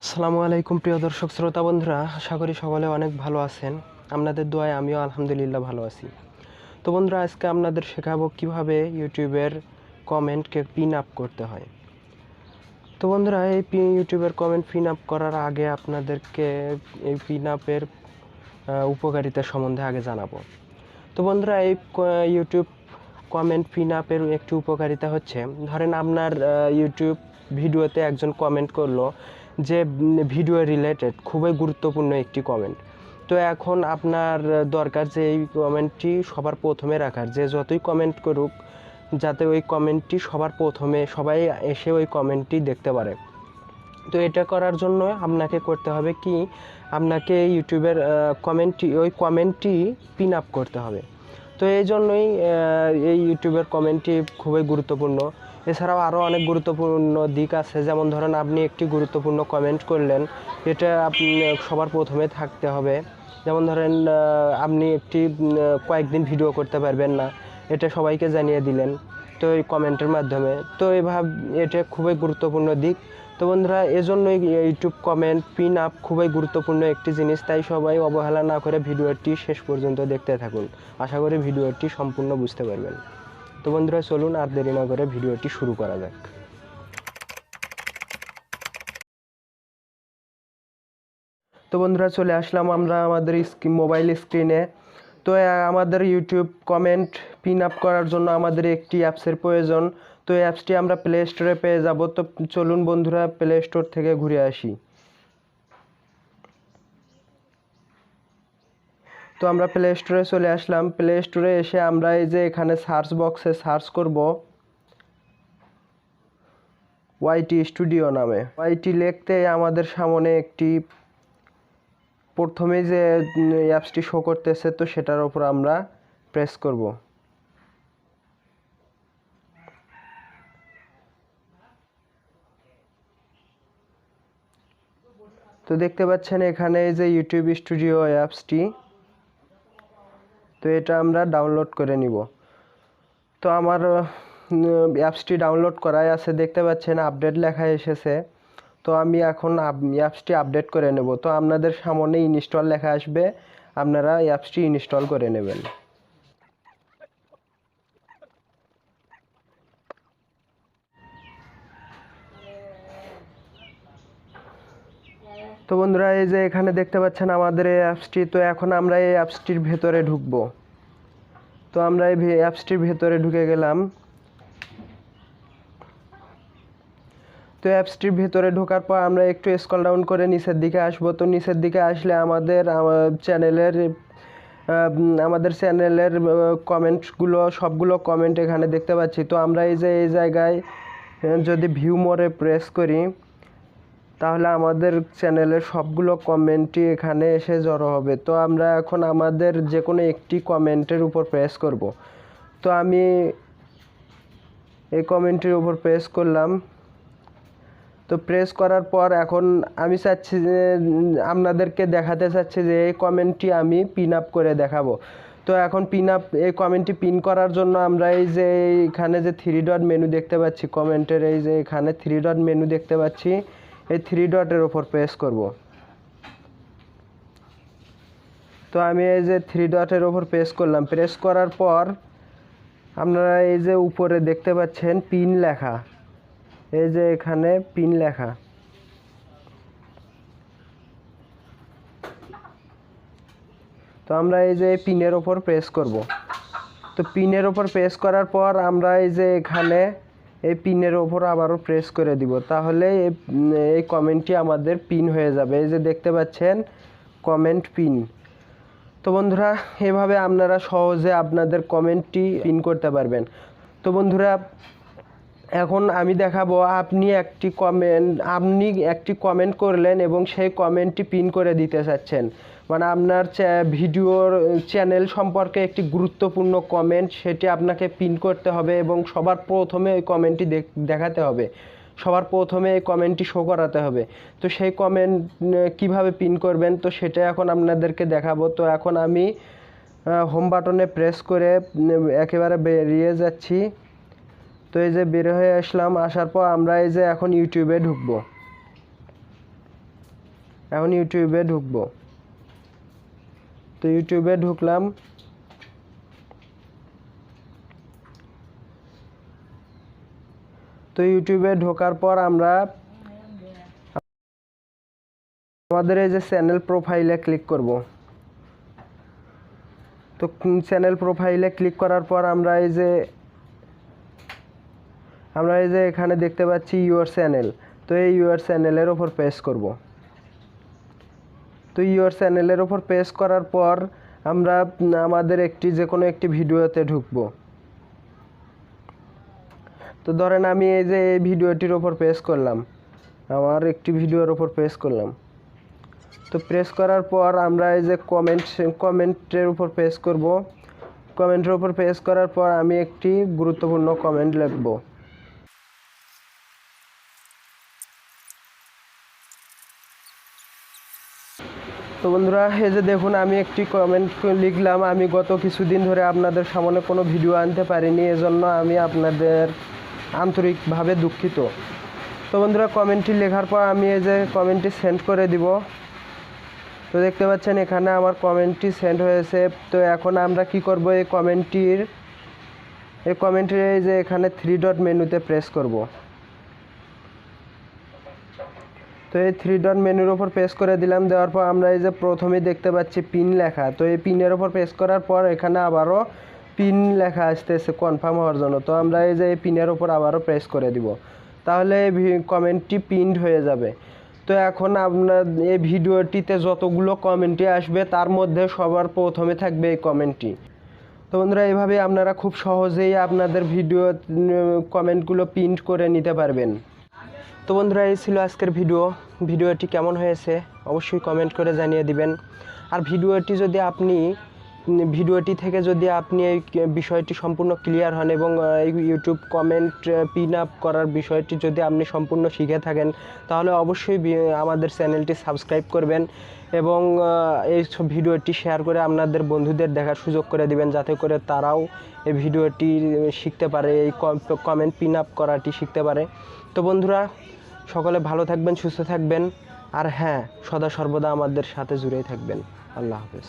আসসালামু আলাইকুম প্রিয় দর্শক শ্রোতা বন্ধুরা, আশা করি সকলে অনেক ভালো আছেন। আপনাদের দোয়ায় আমিও আলহামদুলিল্লাহ ভালো আছি। তো বন্ধুরা, আজকে আপনাদের শেখাবো কিভাবে ইউটিউবের কমেন্টকে পিন আপ করতে হয়। তো বন্ধুরা, এই ইউটিউবের কমেন্ট পিন আপ করার আগে আপনাদেরকে এই পিন আপের উপকারিতা সম্বন্ধে আগে জানাবো। তো বন্ধুরা, এই ইউটিউব কমেন্ট পিন আপের একটি উপকারিতা হচ্ছে, ধরেন আপনার ইউটিউব ভিডিওতে একজন কমেন্ট করলো যে ভিডিও রিলেটেড খুবই গুরুত্বপূর্ণ একটি কমেন্ট। তো এখন আপনার দরকার যে এই কমেন্টটি সবার প্রথমে রাখার, যে যতই কমেন্ট করুক যাতে ওই কমেন্টটি সবার প্রথমে সবাই এসে ওই কমেন্টটি দেখতে পারে। তো এটা করার জন্য আপনাকে করতে হবে কি, আপনাকে ইউটিউবের কমেন্টটি পিন আপ করতে হবে। তো এই জন্যই এই ইউটিউবের কমেন্টটি খুবই গুরুত্বপূর্ণ। এছাড়াও আরও অনেক গুরুত্বপূর্ণ দিক আছে, যেমন ধরেন আপনি একটি গুরুত্বপূর্ণ কমেন্ট করলেন, এটা আপনি সবার প্রথমে থাকতে হবে। যেমন ধরেন আপনি কয়েকদিন ভিডিও করতে পারবেন না, এটা সবাইকে জানিয়ে দিলেন তো এই কমেন্টের মাধ্যমে। তো এটা খুবই গুরুত্বপূর্ণ দিক। তো বন্ধুরা, এজন্যই ইউটিউব কমেন্ট পিন আপ খুবই গুরুত্বপূর্ণ একটি জিনিস। তাই সবাই অবহেলা না করে ভিডিওটি শেষ পর্যন্ত দেখতে থাকুন। আশা করি ভিডিওটি সম্পূর্ণ বুঝতে পারবেন। তো বন্ধুরা, চলুন আর দেরি না করে ভিডিওটি শুরু করা যাক। তো বন্ধুরা, চলে আসলাম আমরা আমাদের মোবাইল স্ক্রিনে। তো আমাদের ইউটিউব কমেন্ট পিন আপ করার জন্য আমাদের একটি অ্যাপসের প্রয়োজন। তো এই অ্যাপসটি আমরা প্লে স্টোরে পেয়ে যাব। তো চলুন বন্ধুরা, প্লে স্টোর থেকে ঘুরে আসি। তো আমরা প্লে স্টোরে চলে আসলাম। প্লে স্টোরে এসে আমরা এই যে এখানে সার্চ বক্সে সার্চ করব ওয়াইটি স্টুডিও নামে। ওয়াইটি লিখতে আমাদের সামনে একটি প্রথমেই যে অ্যাপসটি শো করতেছে, তো সেটার উপর আমরা প্রেস করব। তো দেখতে পাচ্ছেন এখানে এই যে ইউটিউব স্টুডিও অ্যাপসটি, তো এটা আমরা ডাউনলোড করে নিব। তো আমার অ্যাপসটি ডাউনলোড করাই আছে, দেখতে পাচ্ছেন আপডেট লেখা এসেছে। তো আমি এখন অ্যাপসটি আপডেট করে নেব। তো আপনাদের সামনে ইনস্টল লেখা আসবে, আপনারা অ্যাপসটি ইনস্টল করে নেবেন। তো বন্ধুরা, এই যে এখানে দেখতে পাচ্ছেন আমাদের এই অ্যাপসটি। তো এখন আমরা এই অ্যাপসটির ভেতরে ঢুকব। তো আমরা এই অ্যাপসটির ভেতরে ঢুকে গেলাম। তো অ্যাপসটির ভেতরে ঢোকার পর আমরা একটু স্ক্রল ডাউন করে নিচের দিকে আসব। তো নিচের দিকে আসলে আমাদের চ্যানেলের কমেন্টসগুলো সবগুলো কমেন্ট এখানে দেখতে পাচ্ছি। তো আমরা এই জায়গায় যদি ভিউ মোরে প্রেস করি, তাহলে আমাদের চ্যানেলের সবগুলো কমেন্টই এখানে এসে জড়ো হবে। তো আমরা এখন আমাদের যে কোনো একটি কমেন্টের উপর প্রেস করব। তো আমি এই কমেন্টের উপর প্রেস করলাম। তো প্রেস করার পর এখন আমি চাচ্ছি যে আপনাদেরকে দেখাতে চাচ্ছি যে এই কমেন্টটি আমি পিন আপ করে দেখাবো। তো এখন এই কমেন্টটি পিন করার জন্য আমরা এই যে এখানে যে 3 ডট মেনু দেখতে পাচ্ছি, কমেন্টের এই যে এখানে 3 ডট মেনু দেখতে পাচ্ছি, এই 3 ডটের ওপর প্রেস করব। তো আমি এই যে 3 ডটের ওপর প্রেস করলাম। প্রেস করার পর আপনারা এই যে উপরে দেখতে পাচ্ছেন পিন লেখা, এই যে এখানে পিন লেখা। তো আমরা এই যে পিনের ওপর প্রেস করব। তো পিনের ওপর প্রেস করার পর আমরা এই যে এখানে এই পিনের ওপর আবারও প্রেস করে দিব, তাহলে এই কমেন্টটি আমাদের পিন হয়ে যাবে। এই যে দেখতে পাচ্ছেন কমেন্ট পিন। তো বন্ধুরা, এভাবে আপনারা সহজে আপনাদের কমেন্টটি পিন করতে পারবেন। তো বন্ধুরা, এখন আমি দেখাবো আপনি একটি কমেন্ট করলেন এবং সেই কমেন্টটি পিন করে দিতে চাচ্ছেন, মানে আপনার ভিডিওর চ্যানেল সম্পর্কে একটি গুরুত্বপূর্ণ কমেন্ট, সেটি আপনাকে পিন করতে হবে এবং সবার প্রথমে ওই কমেন্টটি দেখাতে হবে, সবার প্রথমে এই কমেন্টটি শো করাতে হবে। তো সেই কমেন্ট কিভাবে পিন করবেন, তো সেটা এখন আপনাদেরকে দেখাবো। তো এখন আমি হোম বাটনে প্রেস করে একেবারে বেরিয়ে যাচ্ছি। তো এই যে বের হয়ে আসলাম। আসার পর আমরা এই যে এখন ইউটিউবে ঢুকবো। এখন ইউটিউবে ঢুকবো। তো ইউটিউবে ঢুকলাম। তো ইউটিউবে ঢোকার পর আমরা আমাদের এই যে চ্যানেল প্রোফাইলে ক্লিক করব। তো চ্যানেল প্রোফাইলে ক্লিক করার পর আমরা এই যে এখানে দেখতে পাচ্ছি ইউর চ্যানেল। তো এই ইউর চ্যানেলের ওপর প্রেস করব। তো ইউর চ্যানেলের ওপর প্রেস করার পর আমরা আমাদের যে কোনো একটি ভিডিওতে ঢুকবো। তো ধরেন আমি এই যে এই ভিডিওটির ওপর প্রেস করলাম, আমার একটি ভিডিওর ওপর প্রেস করলাম। তো প্রেস করার পর আমরা এই যে কমেন্টের উপর প্রেস করব। কমেন্টের উপর প্রেস করার পর আমি একটি গুরুত্বপূর্ণ কমেন্ট লিখব। তো বন্ধুরা, এই যে দেখুন আমি একটি কমেন্ট লিখলাম। আমি গত কিছুদিন ধরে আপনাদের সামনে কোনো ভিডিও আনতে পারিনি, এজন্য আমি আপনাদের আন্তরিকভাবে দুঃখিত। তো বন্ধুরা, কমেন্টটি লেখার পর আমি এই যে কমেন্টটি সেন্ড করে দিব। তো দেখতে পাচ্ছেন এখানে আমার কমেন্টটি সেন্ড হয়েছে। তো এখন আমরা কি করব, এই কমেন্টের এই যে এখানে 3 ডট মেনুতে প্রেস করব। তো এই 3 ডট মেনুর উপর প্রেস করে দিলাম। দেওয়ার পর আমরা এই যে প্রথমেই দেখতে পাচ্ছি পিন লেখা। তো এই পিনের উপর প্রেস করার পর এখানে আবারও পিন লেখা আসতেছে কনফার্ম হওয়ার জন্য। তো আমরা এই যে এই পিনের উপর আবারও প্রেস করে দিব, তাহলে এই কমেন্টটি পিনড হয়ে যাবে। তো এখন আপনার এই ভিডিওটিতে যতগুলো কমেন্টই আসবে তার মধ্যে সবার প্রথমে থাকবে এই কমেন্টটি। তো বন্ধুরা, এইভাবে আপনারা খুব সহজেই আপনাদের কমেন্টগুলো পিনড করে নিতে পারবেন। তো বন্ধুরা, এই ছিল আজকের ভিডিওটি কেমন হয়েছে অবশ্যই কমেন্ট করে জানিয়ে দিবেন। আর ভিডিওটি থেকে যদি আপনি এই বিষয়টি সম্পূর্ণ ক্লিয়ার হন এবং এই ইউটিউব কমেন্ট পিন আপ করার বিষয়টি যদি আপনি সম্পূর্ণ শিখে থাকেন, তাহলে অবশ্যই আমাদের চ্যানেলটি সাবস্ক্রাইব করবেন এবং এই ভিডিওটি শেয়ার করে আপনাদের বন্ধুদের দেখার সুযোগ করে দিবেন, যাতে করে তারাও এই ভিডিওটি শিখতে পারে, এই কমেন্ট পিন আপ করাটি শিখতে পারে। তো বন্ধুরা, সকলে ভালো থাকবেন, সুস্থ থাকবেন, আর হ্যাঁ, সদা সর্বদা আমাদের সাথে জুড়েই থাকবেন। আল্লাহ হাফেজ।